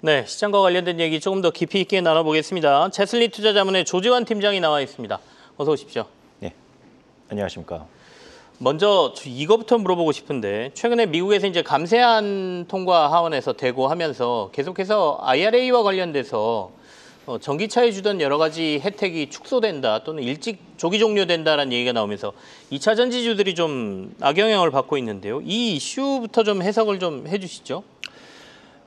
네, 시장과 관련된 얘기 조금 더 깊이 있게 나눠보겠습니다. 제슬리 투자자문의 조지환 팀장이 나와 있습니다. 어서 오십시오. 네, 안녕하십니까. 먼저 이거부터 물어보고 싶은데 최근에 미국에서 이제 감세안 통과 하원에서 되고 하면서 계속해서 IRA와 관련돼서 전기차에 주던 여러 가지 혜택이 축소된다 또는 일찍 조기 종료된다라는 얘기가 나오면서 2차 전지주들이 좀 악영향을 받고 있는데요. 이 이슈부터 좀 해석을 좀 해주시죠.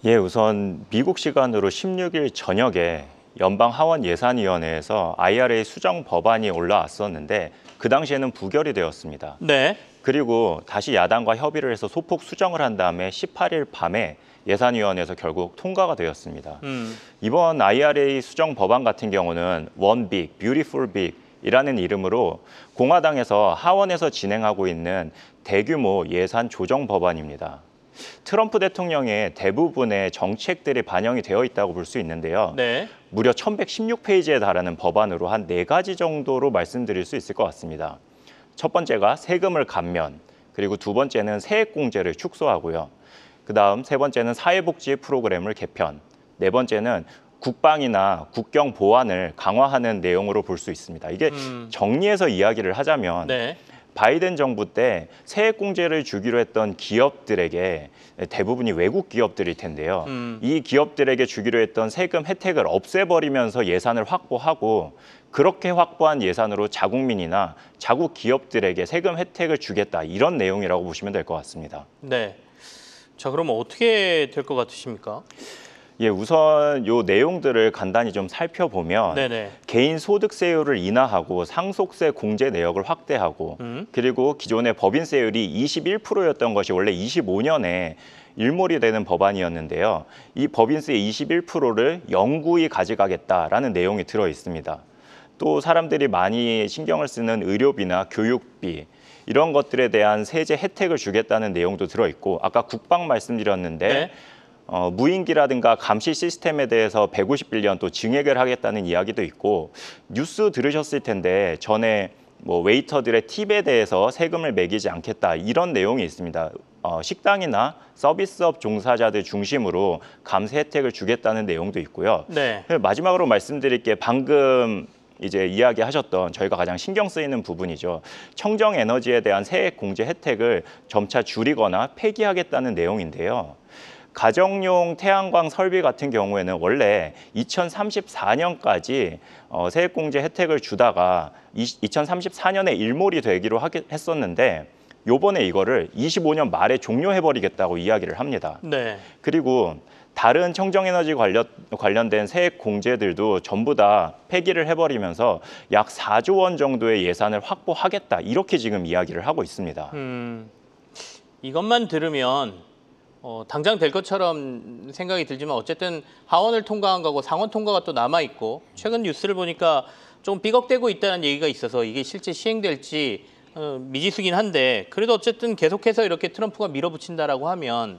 예, 우선 미국 시간으로 16일 저녁에 연방 하원 예산위원회에서 IRA 수정 법안이 올라왔었는데 그 당시에는 부결이 되었습니다. 네. 그리고 다시 야당과 협의를 해서 소폭 수정을 한 다음에 18일 밤에 예산위원회에서 결국 통과가 되었습니다. 이번 IRA 수정 법안 같은 경우는 One Big, Beautiful Big 이라는 이름으로 공화당에서 하원에서 진행하고 있는 대규모 예산 조정 법안입니다. 트럼프 대통령의 대부분의 정책들이 반영이 되어 있다고 볼 수 있는데요. 네. 무려 1116페이지에 달하는 법안으로 한 4가지 정도로 말씀드릴 수 있을 것 같습니다. 첫 번째가 세금을 감면, 그리고 두 번째는 세액공제를 축소하고요. 그다음 세 번째는 사회복지 프로그램을 개편, 네 번째는 국방이나 국경 보안을 강화하는 내용으로 볼 수 있습니다. 이게 정리해서 이야기를 하자면 네. 바이든 정부 때 세액공제를 주기로 했던 기업들에게 대부분이 외국 기업들일 텐데요. 이 기업들에게 주기로 했던 세금 혜택을 없애버리면서 예산을 확보하고 그렇게 확보한 예산으로 자국민이나 자국 기업들에게 세금 혜택을 주겠다. 이런 내용이라고 보시면 될 것 같습니다. 네. 자, 그럼 어떻게 될 것 같으십니까? 예, 우선 요 내용들을 간단히 좀 살펴보면 네네. 개인 소득세율을 인하하고 상속세 공제 내역을 확대하고 그리고 기존의 법인세율이 21%였던 것이 원래 25년에 일몰이 되는 법안이었는데요. 이 법인세 21%를 영구히 가져가겠다라는 내용이 들어 있습니다. 또 사람들이 많이 신경을 쓰는 의료비나 교육비 이런 것들에 대한 세제 혜택을 주겠다는 내용도 들어 있고 아까 국방 말씀드렸는데 네. 무인기라든가 감시 시스템에 대해서 150빌리언 또 증액을 하겠다는 이야기도 있고 뉴스 들으셨을 텐데 전에 웨이터들의 팁에 대해서 세금을 매기지 않겠다 이런 내용이 있습니다. 식당이나 서비스업 종사자들 중심으로 감세 혜택을 주겠다는 내용도 있고요. 네. 마지막으로 말씀드릴 게 방금 이제 이야기하셨던 저희가 가장 신경 쓰이는 부분이죠. 청정 에너지에 대한 세액 공제 혜택을 점차 줄이거나 폐기하겠다는 내용인데요. 가정용 태양광 설비 같은 경우에는 원래 2034년까지 세액공제 혜택을 주다가 2034년에 일몰이 되기로 했었는데 요번에 이거를 25년 말에 종료해버리겠다고 이야기를 합니다. 네. 그리고 다른 청정에너지 관련된 세액 공제들도 전부 다 폐기를 해버리면서 약 4조 원 정도의 예산을 확보하겠다 이렇게 지금 이야기를 하고 있습니다. 이것만 들으면 당장 될 것처럼 생각이 들지만 어쨌든 하원을 통과한 거고 상원 통과가 또 남아있고 최근 뉴스를 보니까 좀 삐걱대고 있다는 얘기가 있어서 이게 실제 시행될지 미지수긴 한데 그래도 어쨌든 계속해서 이렇게 트럼프가 밀어붙인다라고 하면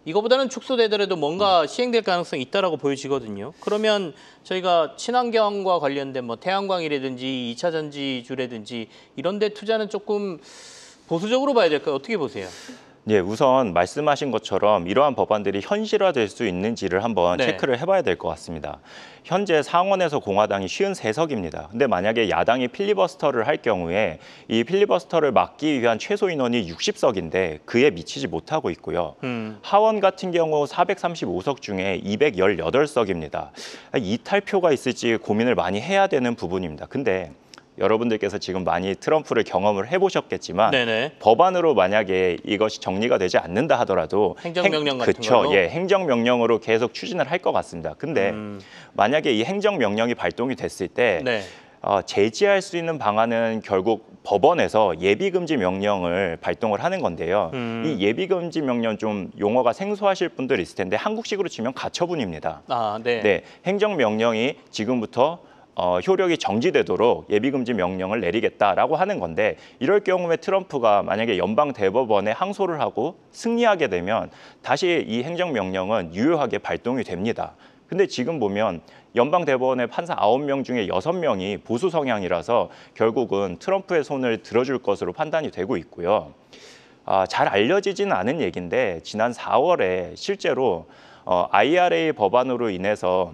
이거보다는 축소되더라도 뭔가 시행될 가능성이 있다라고 보여지거든요. 그러면 저희가 친환경과 관련된 태양광이라든지 2차 전지주라든지 이런 데 투자는 조금 보수적으로 봐야 될까요? 어떻게 보세요? 예, 우선 말씀하신 것처럼 이러한 법안들이 현실화될 수 있는지를 한번 네. 체크를 해봐야 될 것 같습니다. 현재 상원에서 공화당이 53석입니다. 근데 만약에 야당이 필리버스터를 할 경우에 이 필리버스터를 막기 위한 최소 인원이 60석인데 그에 미치지 못하고 있고요. 하원 같은 경우 435석 중에 218석입니다. 이탈표가 있을지 고민을 많이 해야 되는 부분입니다. 근데 여러분들께서 지금 많이 트럼프를 경험을 해보셨겠지만 네네. 법안으로 만약에 이것이 정리가 되지 않는다 하더라도 행정명령 같은 걸로? 예, 행정명령으로 계속 추진을 할 것 같습니다. 근데 만약에 이 행정명령이 발동이 됐을 때 네. 제지할 수 있는 방안은 결국 법원에서 예비금지 명령을 발동을 하는 건데요. 이 예비금지 명령 좀 용어가 생소하실 분들 있을 텐데 한국식으로 치면 가처분입니다. 아, 네. 네, 행정명령이 지금부터 효력이 정지되도록 예비금지 명령을 내리겠다라고 하는 건데 이럴 경우에 트럼프가 만약에 연방 대법원에 항소를 하고 승리하게 되면 다시 이 행정명령은 유효하게 발동이 됩니다. 근데 지금 보면 연방 대법원의 판사 9명 중에 6명이 보수 성향이라서 결국은 트럼프의 손을 들어줄 것으로 판단이 되고 있고요. 잘 알려지지는 않은 얘기인데 지난 4월에 실제로 IRA 법안으로 인해서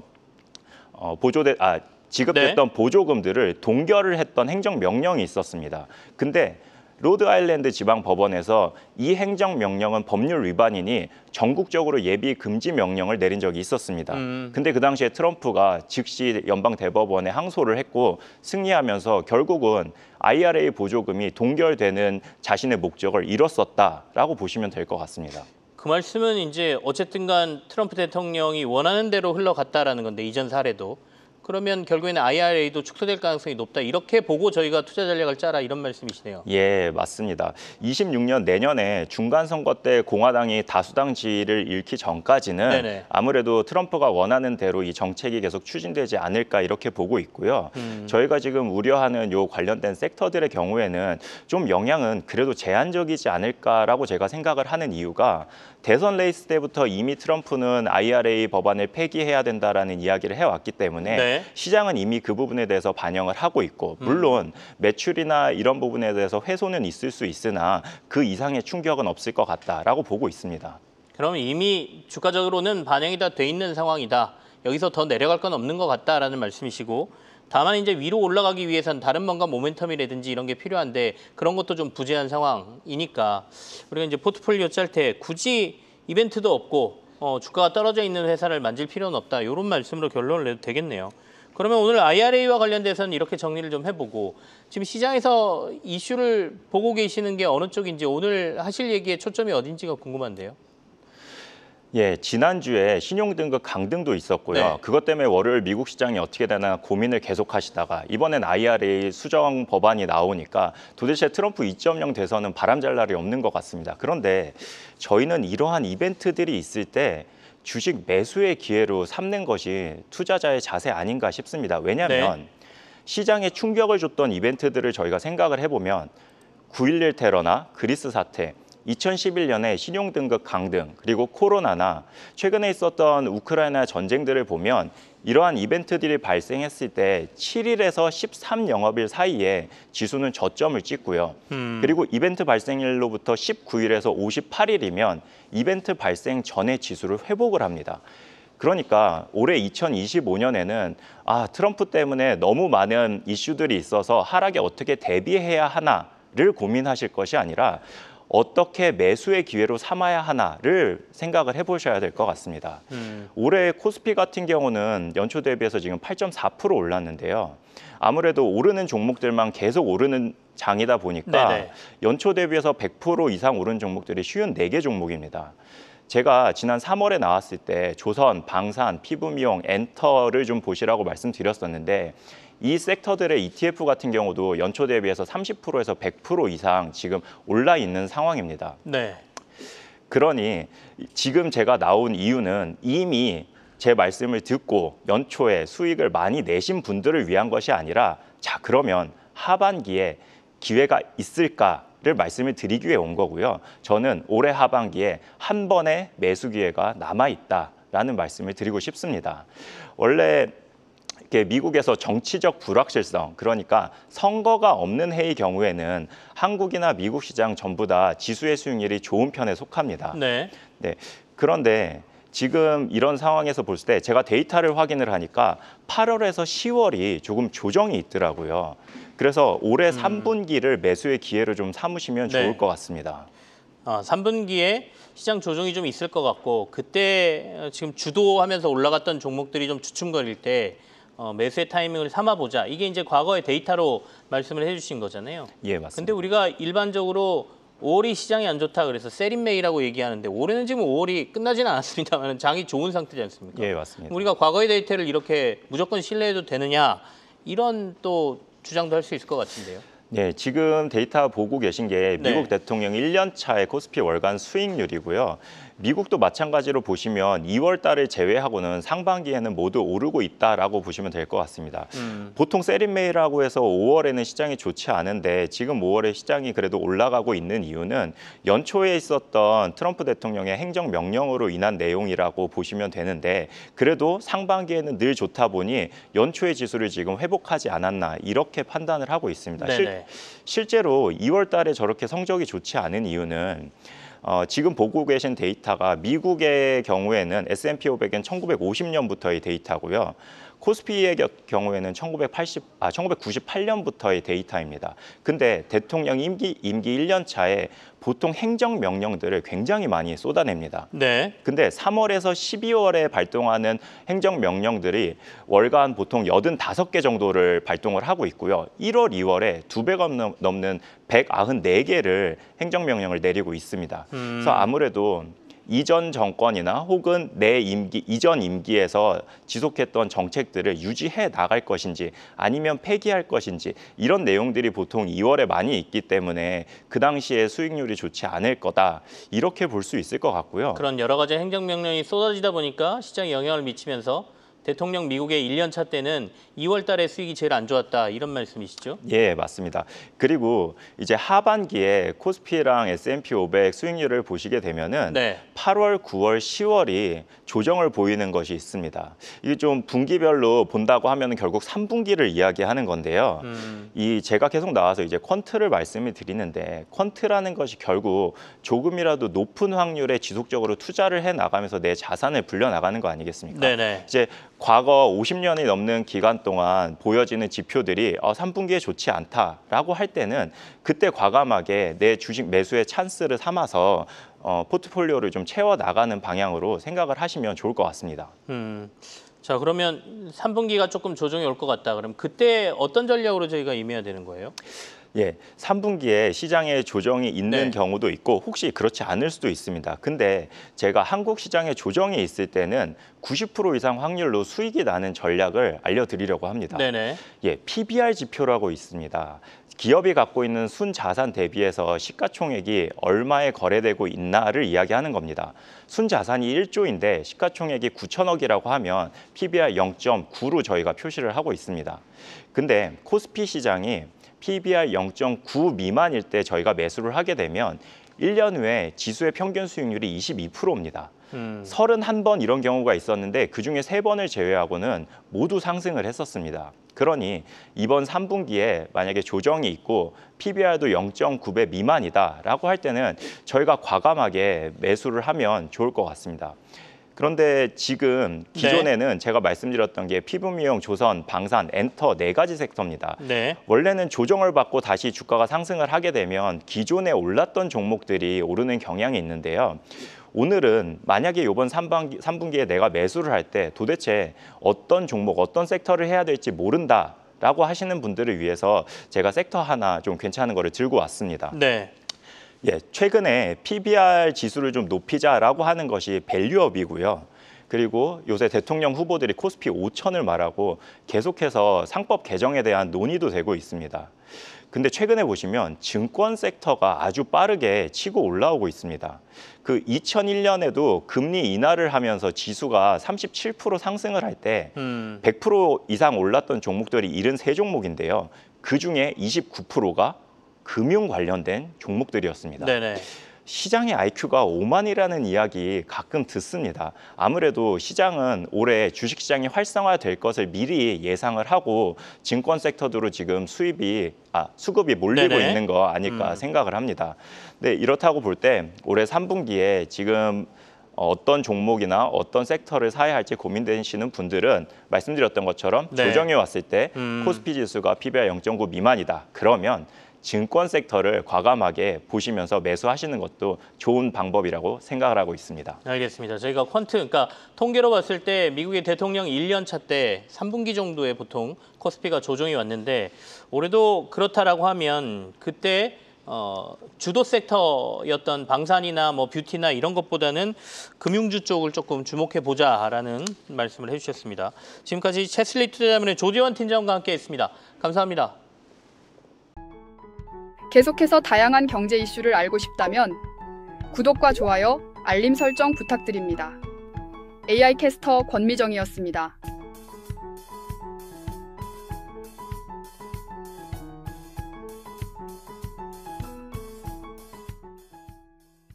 지급됐던 보조금들을 동결을 했던 행정명령이 있었습니다. 근데 로드아일랜드 지방법원에서 이 행정명령은 법률 위반이니 전국적으로 예비 금지 명령을 내린 적이 있었습니다. 근데 그 당시에 트럼프가 즉시 연방대법원에 항소를 했고 승리하면서 결국은 IRA 보조금이 동결되는 자신의 목적을 이뤘었다라고 보시면 될 것 같습니다. 그 말씀은 이제 어쨌든 간 트럼프 대통령이 원하는 대로 흘러갔다라는 건데 이전 사례도. 그러면 결국에는 IRA도 축소될 가능성이 높다. 이렇게 보고 저희가 투자 전략을 짜라 이런 말씀이시네요. 예, 맞습니다. 26년 내년에 중간 선거 때 공화당이 다수당 지위를 잃기 전까지는 네네. 아무래도 트럼프가 원하는 대로 이 정책이 계속 추진되지 않을까 이렇게 보고 있고요. 저희가 지금 우려하는 요 관련된 섹터들의 경우에는 좀 영향은 그래도 제한적이지 않을까라고 제가 생각을 하는 이유가 대선 레이스 때부터 이미 트럼프는 IRA 법안을 폐기해야 된다라는 이야기를 해왔기 때문에 네. 시장은 이미 그 부분에 대해서 반영을 하고 있고 물론 매출이나 이런 부분에 대해서 훼손은 있을 수 있으나 그 이상의 충격은 없을 것 같다라고 보고 있습니다. 그러면 이미 주가적으로는 반영이 다 돼 있는 상황이다. 여기서 더 내려갈 건 없는 것 같다라는 말씀이시고 다만 이제 위로 올라가기 위해서는 다른 뭔가 모멘텀이라든지 이런 게 필요한데 그런 것도 좀 부재한 상황이니까 우리가 이제 포트폴리오 짤 때 굳이 이벤트도 없고 주가가 떨어져 있는 회사를 만질 필요는 없다. 이런 말씀으로 결론을 내도 되겠네요. 그러면 오늘 IRA와 관련돼서는 이렇게 정리를 좀 해보고 지금 시장에서 이슈를 보고 계시는 게 어느 쪽인지 오늘 하실 얘기의 초점이 어딘지가 궁금한데요. 예, 지난주에 신용등급 강등도 있었고요. 네. 그것 때문에 월요일 미국 시장이 어떻게 되나 고민을 계속하시다가 이번엔 IRA 수정 법안이 나오니까 도대체 트럼프 2.0 대선은 바람잘 날이 없는 것 같습니다. 그런데 저희는 이러한 이벤트들이 있을 때 주식 매수의 기회로 삼는 것이 투자자의 자세 아닌가 싶습니다. 왜냐하면 시장에 충격을 줬던 이벤트들을 저희가 생각을 해보면 9.11 테러나 그리스 사태, 2011년에 신용등급 강등, 그리고 코로나나 최근에 있었던 우크라이나 전쟁들을 보면 이러한 이벤트들이 발생했을 때 7일에서 13영업일 사이에 지수는 저점을 찍고요. 그리고 이벤트 발생일로부터 19일에서 58일이면 이벤트 발생 전의 지수를 회복을 합니다. 그러니까 올해 2025년에는 트럼프 때문에 너무 많은 이슈들이 있어서 하락에 어떻게 대비해야 하나를 고민하실 것이 아니라 어떻게 매수의 기회로 삼아야 하나를 생각을 해보셔야 될 것 같습니다. 올해 코스피 같은 경우는 연초 대비해서 지금 8.4% 올랐는데요. 아무래도 오르는 종목들만 계속 오르는 장이다 보니까 네네. 연초 대비해서 100% 이상 오른 종목들이 쉬운 4개 종목입니다. 제가 지난 3월에 나왔을 때 조선, 방산, 피부미용, 엔터를 좀 보시라고 말씀드렸었는데 이 섹터들의 ETF 같은 경우도 연초 대비해서 30%에서 100% 이상 지금 올라 있는 상황입니다. 네. 그러니 지금 제가 나온 이유는 이미 제 말씀을 듣고 연초에 수익을 많이 내신 분들을 위한 것이 아니라 자 그러면 하반기에 기회가 있을까를 말씀을 드리기 위해 온 거고요. 저는 올해 하반기에 한 번의 매수 기회가 남아있다라는 말씀을 드리고 싶습니다. 원래 미국에서 정치적 불확실성, 그러니까 선거가 없는 해의 경우에는 한국이나 미국 시장 전부 다 지수의 수익률이 좋은 편에 속합니다. 네. 그런데 지금 이런 상황에서 볼 때 제가 데이터를 확인을 하니까 8월에서 10월이 조금 조정이 있더라고요. 그래서 올해 3분기를 매수의 기회로 좀 삼으시면 좋을 것 같습니다. 3분기에 시장 조정이 좀 있을 것 같고 그때 지금 주도하면서 올라갔던 종목들이 좀 주춤거릴 때 매수의 타이밍을 삼아보자. 이게 이제 과거의 데이터로 말씀을 해주신 거잖아요. 예, 맞습니다. 근데 우리가 일반적으로 5월이 시장이 안 좋다 그래서 세린메이라고 얘기하는데 올해는 지금 5월이 끝나지는 않았습니다만 장이 좋은 상태지 않습니까? 예, 맞습니다. 우리가 과거의 데이터를 이렇게 무조건 신뢰해도 되느냐 이런 또 주장도 할 수 있을 것 같은데요. 네, 지금 데이터 보고 계신 게 미국 대통령 1년 차의 코스피 월간 수익률이고요. 미국도 마찬가지로 보시면 2월 달을 제외하고는 상반기에는 모두 오르고 있다라고 보시면 될 것 같습니다. 보통 세린메이라고 해서 5월에는 시장이 좋지 않은데 지금 5월에 시장이 그래도 올라가고 있는 이유는 연초에 있었던 트럼프 대통령의 행정명령으로 인한 내용이라고 보시면 되는데 그래도 상반기에는 늘 좋다 보니 연초의 지수를 지금 회복하지 않았나 이렇게 판단을 하고 있습니다. 실제로 2월 달에 저렇게 성적이 좋지 않은 이유는 지금 보고 계신 데이터가 미국의 경우에는 S&P 500은 1950년부터의 데이터고요. 코스피의 경우에는 1998년부터의 데이터입니다. 근데 대통령 임기 1년 차에 보통 행정 명령들을 굉장히 많이 쏟아냅니다. 네. 근데 3월에서 12월에 발동하는 행정 명령들이 월간 보통 85개 정도를 발동을 하고 있고요. 1월, 2월에 2배가 넘는 194개를 행정 명령을 내리고 있습니다. 그래서 아무래도 이전 정권이나 혹은 내 임기, 이전 임기에서 지속했던 정책들을 유지해 나갈 것인지 아니면 폐기할 것인지 이런 내용들이 보통 2월에 많이 있기 때문에 그 당시에 수익률이 좋지 않을 거다. 이렇게 볼 수 있을 것 같고요. 그런 여러 가지 행정명령이 쏟아지다 보니까 시장에 영향을 미치면서 대통령 미국의 1년 차 때는 2월 달에 수익이 제일 안 좋았다 이런 말씀이시죠? 예, 맞습니다. 그리고 이제 하반기에 코스피랑 S&P 500 수익률을 보시게 되면은 네. 8월, 9월, 10월이 조정을 보이는 것이 있습니다. 이게 좀 분기별로 본다고 하면 결국 3분기를 이야기하는 건데요. 이 제가 계속 나와서 이제 퀀트를 말씀을 드리는데 퀀트라는 것이 결국 조금이라도 높은 확률에 지속적으로 투자를 해 나가면서 내 자산을 불려 나가는 거 아니겠습니까? 네네. 이제 과거 50년이 넘는 기간 동안 보여지는 지표들이 3분기에 좋지 않다라고 할 때는 그때 과감하게 내 주식 매수의 찬스를 삼아서 포트폴리오를 좀 채워 나가는 방향으로 생각을 하시면 좋을 것 같습니다. 자, 그러면 3분기가 조금 조정이 올 것 같다. 그럼 그때 어떤 전략으로 저희가 임해야 되는 거예요? 예, 3분기에 시장에 조정이 있는 네. 경우도 있고 혹시 그렇지 않을 수도 있습니다. 근데 제가 한국 시장에 조정이 있을 때는 90% 이상 확률로 수익이 나는 전략을 알려드리려고 합니다. 네네. 예, PBR 지표라고 있습니다. 기업이 갖고 있는 순자산 대비해서 시가총액이 얼마에 거래되고 있나를 이야기하는 겁니다. 순자산이 1조인데 시가총액이 9천억이라고 하면 PBR 0.9로 저희가 표시를 하고 있습니다. 근데 코스피 시장이 PBR 0.9 미만일 때 저희가 매수를 하게 되면 1년 후에 지수의 평균 수익률이 22%입니다. 31번 이런 경우가 있었는데 그중에 3번을 제외하고는 모두 상승을 했었습니다. 그러니 이번 3분기에 만약에 조정이 있고 PBR도 0.9배 미만이다라고 할 때는 저희가 과감하게 매수를 하면 좋을 것 같습니다. 그런데 지금 기존에는 제가 말씀드렸던 게 피부 미용, 조선, 방산, 엔터 4가지 섹터입니다. 네. 원래는 조정을 받고 다시 주가가 상승을 하게 되면 기존에 올랐던 종목들이 오르는 경향이 있는데요. 오늘은 만약에 이번 3분기에 내가 매수를 할 때 도대체 어떤 종목, 어떤 섹터를 해야 될지 모른다라고 하시는 분들을 위해서 제가 섹터 하나 좀 괜찮은 거를 들고 왔습니다. 네. 예, 최근에 PBR 지수를 좀 높이자라고 하는 것이 밸류업이고요. 그리고 요새 대통령 후보들이 코스피 5천을 말하고 계속해서 상법 개정에 대한 논의도 되고 있습니다. 근데 최근에 보시면 증권 섹터가 아주 빠르게 치고 올라오고 있습니다. 그 2001년에도 금리 인하를 하면서 지수가 37% 상승을 할 때 100% 이상 올랐던 종목들이 73종목인데요. 그중에 29%가 금융 관련된 종목들이었습니다. 네네. 시장의 IQ가 5만이라는 이야기 가끔 듣습니다. 아무래도 시장은 올해 주식시장이 활성화될 것을 미리 예상을 하고 증권 섹터로 지금 수급이 몰리고 네네. 있는 거 아닐까 생각을 합니다. 네, 이렇다고 볼 때 올해 3분기에 지금 어떤 종목이나 어떤 섹터를 사야 할지 고민되시는 분들은 말씀드렸던 것처럼 네. 조정이 왔을 때 코스피 지수가 PBR 0.9 미만이다. 그러면 증권 섹터를 과감하게 보시면서 매수하시는 것도 좋은 방법이라고 생각을 하고 있습니다. 알겠습니다. 저희가 퀀트, 그러니까 통계로 봤을 때 미국의 대통령 1년 차 때 3분기 정도에 보통 코스피가 조정이 왔는데 올해도 그렇다라고 하면 그때 주도 섹터였던 방산이나 뭐 뷰티나 이런 것보다는 금융주 쪽을 조금 주목해 보자라는 말씀을 해주셨습니다. 지금까지 채슬리 투자자문의 조재원 팀장과 함께했습니다. 감사합니다. 계속해서 다양한 경제 이슈를 알고 싶다면 구독과 좋아요, 알림 설정 부탁드립니다. AI 캐스터 권미정이었습니다.